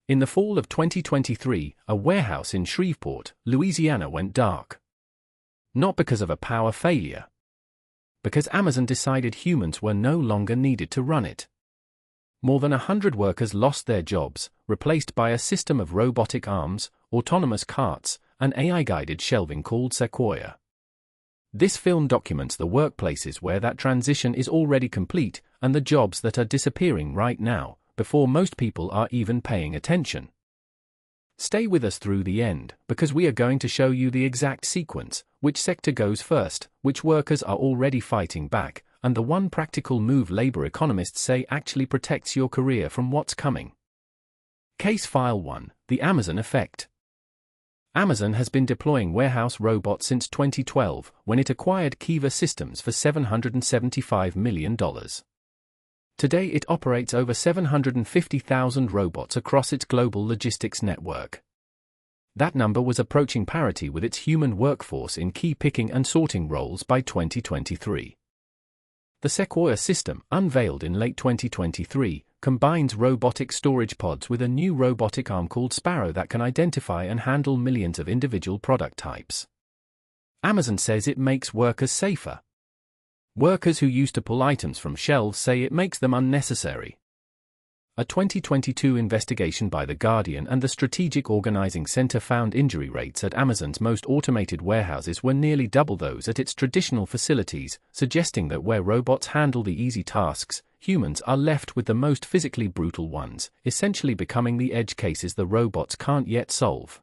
In the fall of 2023, a warehouse in Shreveport, Louisiana went dark. Not because of a power failure. Because Amazon decided humans were no longer needed to run it. More than 100 workers lost their jobs, replaced by a system of robotic arms, autonomous carts, and AI-guided shelving called Sequoia. This film documents the workplaces where that transition is already complete and the jobs that are disappearing right now, before most people are even paying attention. Stay with us through the end, because we are going to show you the exact sequence, which sector goes first, which workers are already fighting back, and the one practical move labor economists say actually protects your career from what's coming. Case File 1, The Amazon Effect. Amazon has been deploying warehouse robots since 2012, when it acquired Kiva Systems for $775 million. Today it operates over 750,000 robots across its global logistics network. That number was approaching parity with its human workforce in key picking and sorting roles by 2023. The Sequoia system, unveiled in late 2023, combines robotic storage pods with a new robotic arm called Sparrow that can identify and handle millions of individual product types. Amazon says it makes workers safer. Workers who used to pull items from shelves say it makes them unnecessary. A 2022 investigation by The Guardian and the Strategic Organizing Center found injury rates at Amazon's most automated warehouses were nearly double those at its traditional facilities, suggesting that where robots handle the easy tasks, humans are left with the most physically brutal ones, essentially becoming the edge cases the robots can't yet solve.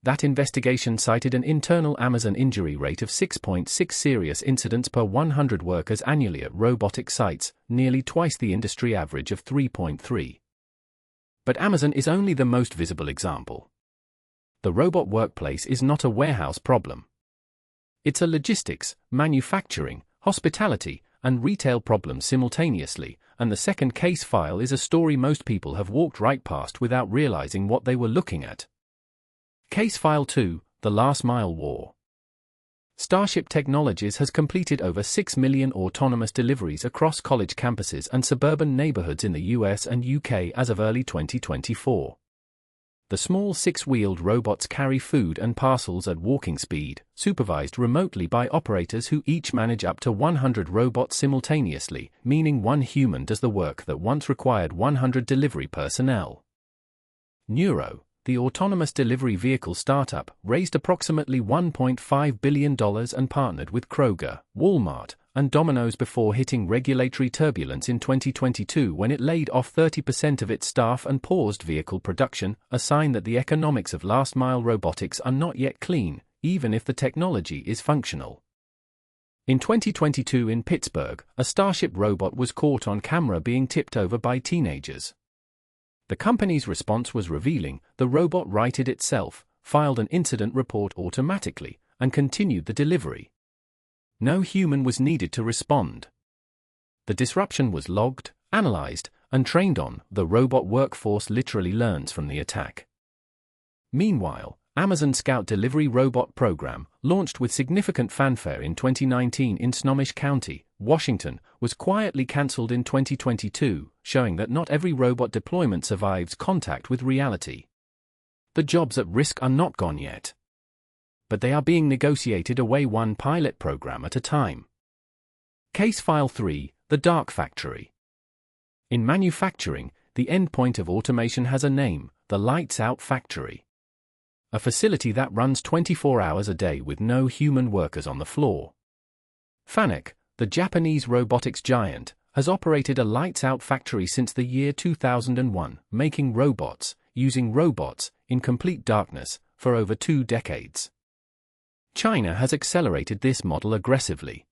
That investigation cited an internal Amazon injury rate of 6.6 serious incidents per 100 workers annually at robotic sites, nearly twice the industry average of 3.3. But Amazon is only the most visible example. The robot workplace is not a warehouse problem. It's a logistics, manufacturing, hospitality, and retail problem simultaneously, and the second case file is a story most people have walked right past without realizing what they were looking at. Case File 2, The Last Mile War. Starship Technologies has completed over 6 million autonomous deliveries across college campuses and suburban neighborhoods in the US and UK as of early 2024. The small six-wheeled robots carry food and parcels at walking speed, supervised remotely by operators who each manage up to 100 robots simultaneously, meaning one human does the work that once required 100 delivery personnel. Neuro, the autonomous delivery vehicle startup, raised approximately $1.5 billion and partnered with Kroger, Walmart, and Domino's before hitting regulatory turbulence in 2022 when it laid off 30% of its staff and paused vehicle production, a sign that the economics of last-mile robotics are not yet clean, even if the technology is functional. In 2022 in Pittsburgh, a Starship robot was caught on camera being tipped over by teenagers. The company's response was revealing. The robot righted itself, filed an incident report automatically, and continued the delivery. No human was needed to respond. The disruption was logged, analyzed, and trained on. The robot workforce literally learns from the attack. Meanwhile, Amazon Scout delivery robot program, launched with significant fanfare in 2019 in Snohomish County, Washington, was quietly cancelled in 2022, showing that not every robot deployment survives contact with reality. The jobs at risk are not gone yet. But they are being negotiated away one pilot program at a time. Case File 3, The Dark Factory. In manufacturing, the endpoint of automation has a name, the Lights Out Factory. A facility that runs 24 hours a day with no human workers on the floor. Fanuc, the Japanese robotics giant, has operated a lights-out factory since the year 2001, making robots, using robots, in complete darkness, for over 2 decades. China has accelerated this model aggressively.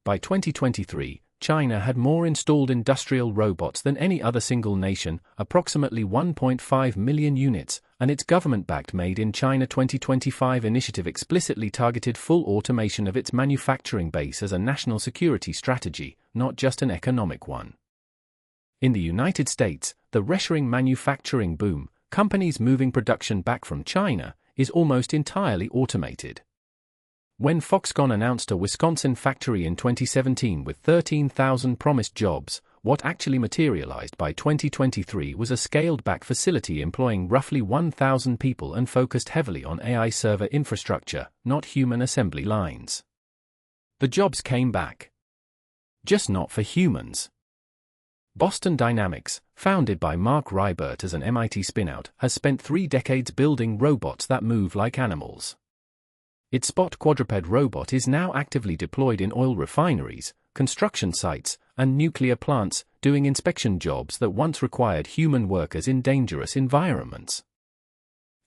By 2023, China had more installed industrial robots than any other single nation, approximately 1.5 million units, and its government-backed Made in China 2025 initiative explicitly targeted full automation of its manufacturing base as a national security strategy, not just an economic one. In the United States, the reshoring manufacturing boom, companies moving production back from China, is almost entirely automated. When Foxconn announced a Wisconsin factory in 2017 with 13,000 promised jobs, what actually materialized by 2023 was a scaled-back facility employing roughly 1,000 people and focused heavily on AI server infrastructure, not human assembly lines. The jobs came back. Just not for humans. Boston Dynamics, founded by Mark Rybert as an MIT spinout, has spent 3 decades building robots that move like animals. Its Spot quadruped robot is now actively deployed in oil refineries, construction sites, and nuclear plants, doing inspection jobs that once required human workers in dangerous environments.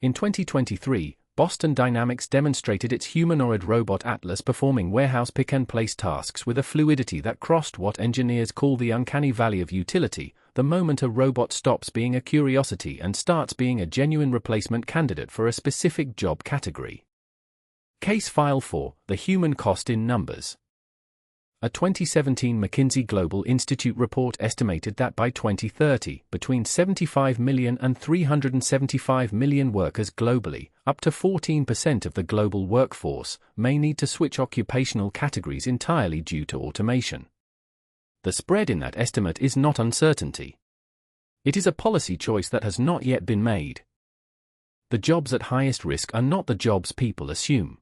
In 2023, Boston Dynamics demonstrated its humanoid robot Atlas performing warehouse pick-and-place tasks with a fluidity that crossed what engineers call the uncanny valley of utility, the moment a robot stops being a curiosity and starts being a genuine replacement candidate for a specific job category. Case File 4: The Human Cost in Numbers. A 2017 McKinsey Global Institute report estimated that by 2030, between 75 million and 375 million workers globally, up to 14% of the global workforce, may need to switch occupational categories entirely due to automation. The spread in that estimate is not uncertainty. It is a policy choice that has not yet been made. The jobs at highest risk are not the jobs people assume.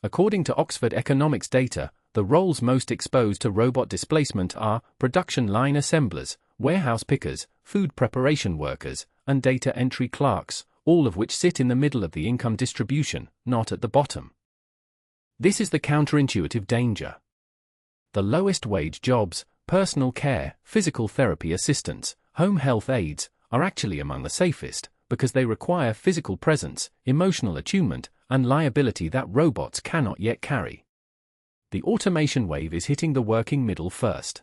According to Oxford Economics data, the roles most exposed to robot displacement are production line assemblers, warehouse pickers, food preparation workers, and data entry clerks, all of which sit in the middle of the income distribution, not at the bottom. This is the counterintuitive danger. The lowest wage jobs, personal care, physical therapy assistants, home health aides, are actually among the safest, because they require physical presence, emotional attunement, and liability that robots cannot yet carry. The automation wave is hitting the working middle first.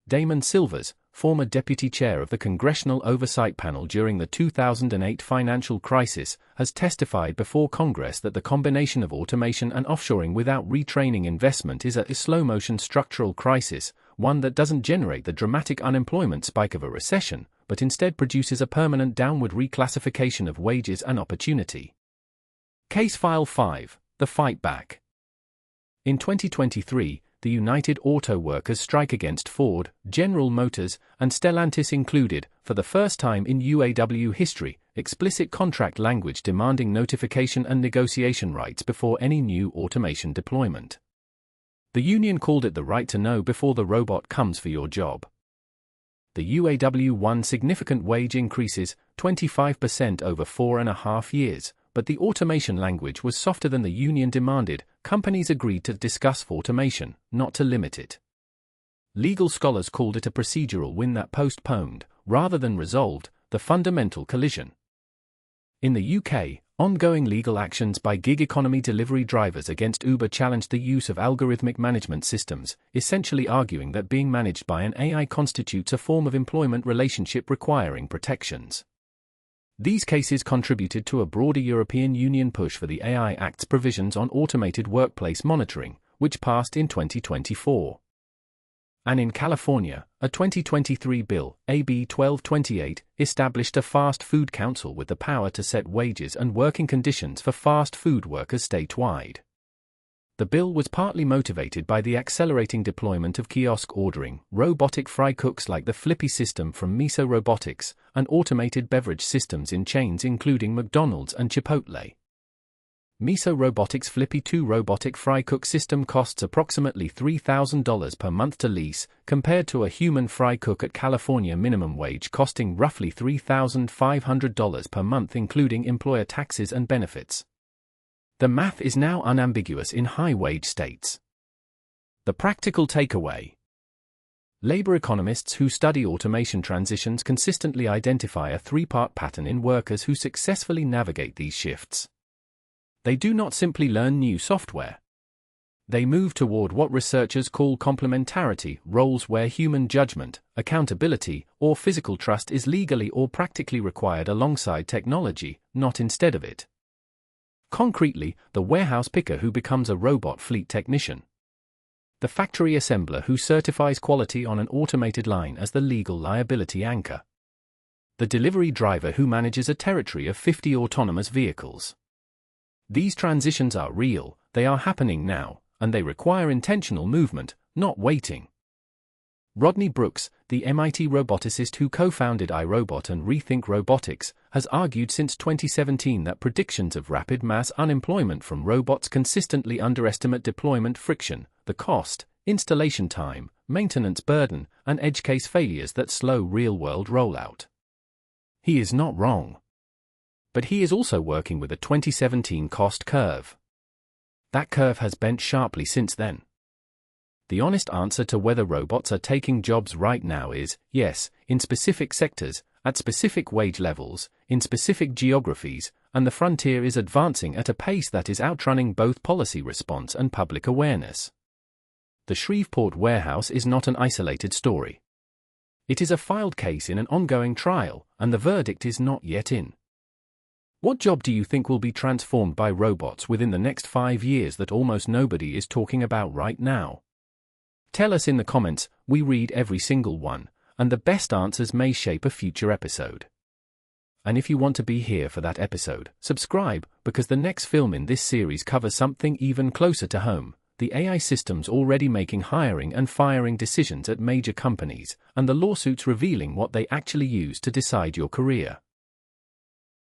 Damon Silvers, former deputy chair of the Congressional Oversight Panel during the 2008 financial crisis, has testified before Congress that the combination of automation and offshoring without retraining investment is a slow-motion structural crisis, one that doesn't generate the dramatic unemployment spike of a recession, but instead produces a permanent downward reclassification of wages and opportunity. Case File 5: The Fight Back. In 2023, the United Auto Workers strike against Ford, General Motors, and Stellantis included, for the first time in UAW history, explicit contract language demanding notification and negotiation rights before any new automation deployment. The union called it the right to know before the robot comes for your job. The UAW won significant wage increases, 25% over 4.5 years, but the automation language was softer than the union demanded. Companies agreed to discuss automation, not to limit it. Legal scholars called it a procedural win that postponed, rather than resolved, the fundamental collision. In the UK, ongoing legal actions by gig economy delivery drivers against Uber challenged the use of algorithmic management systems, essentially arguing that being managed by an AI constitutes a form of employment relationship requiring protections. These cases contributed to a broader European Union push for the AI Act's provisions on automated workplace monitoring, which passed in 2024. And in California, a 2023 bill, AB 1228, established a fast food council with the power to set wages and working conditions for fast food workers statewide. The bill was partly motivated by the accelerating deployment of kiosk ordering, robotic fry cooks like the Flippy system from Miso Robotics, and automated beverage systems in chains including McDonald's and Chipotle. Miso Robotics' Flippy 2 robotic fry cook system costs approximately $3,000 per month to lease, compared to a human fry cook at California minimum wage costing roughly $3,500 per month including employer taxes and benefits. The math is now unambiguous in high-wage states. The practical takeaway. Labor economists who study automation transitions consistently identify a 3-part pattern in workers who successfully navigate these shifts. They do not simply learn new software. They move toward what researchers call complementarity, roles where human judgment, accountability, or physical trust is legally or practically required alongside technology, not instead of it. Concretely, the warehouse picker who becomes a robot fleet technician. The factory assembler who certifies quality on an automated line as the legal liability anchor. The delivery driver who manages a territory of 50 autonomous vehicles. These transitions are real, they are happening now, and they require intentional movement, not waiting. Rodney Brooks, the MIT roboticist who co-founded iRobot and Rethink Robotics, has argued since 2017 that predictions of rapid mass unemployment from robots consistently underestimate deployment friction, the cost, installation time, maintenance burden, and edge case failures that slow real-world rollout. He is not wrong. But he is also working with a 2017 cost curve. That curve has bent sharply since then. The honest answer to whether robots are taking jobs right now is, yes, in specific sectors, at specific wage levels, in specific geographies, and the frontier is advancing at a pace that is outrunning both policy response and public awareness. The Shreveport warehouse is not an isolated story. It is a filed case in an ongoing trial, and the verdict is not yet in. What job do you think will be transformed by robots within the next 5 years that almost nobody is talking about right now? Tell us in the comments. We read every single one, and the best answers may shape a future episode. And if you want to be here for that episode, subscribe, because the next film in this series covers something even closer to home: the AI systems already making hiring and firing decisions at major companies, and the lawsuits revealing what they actually use to decide your career.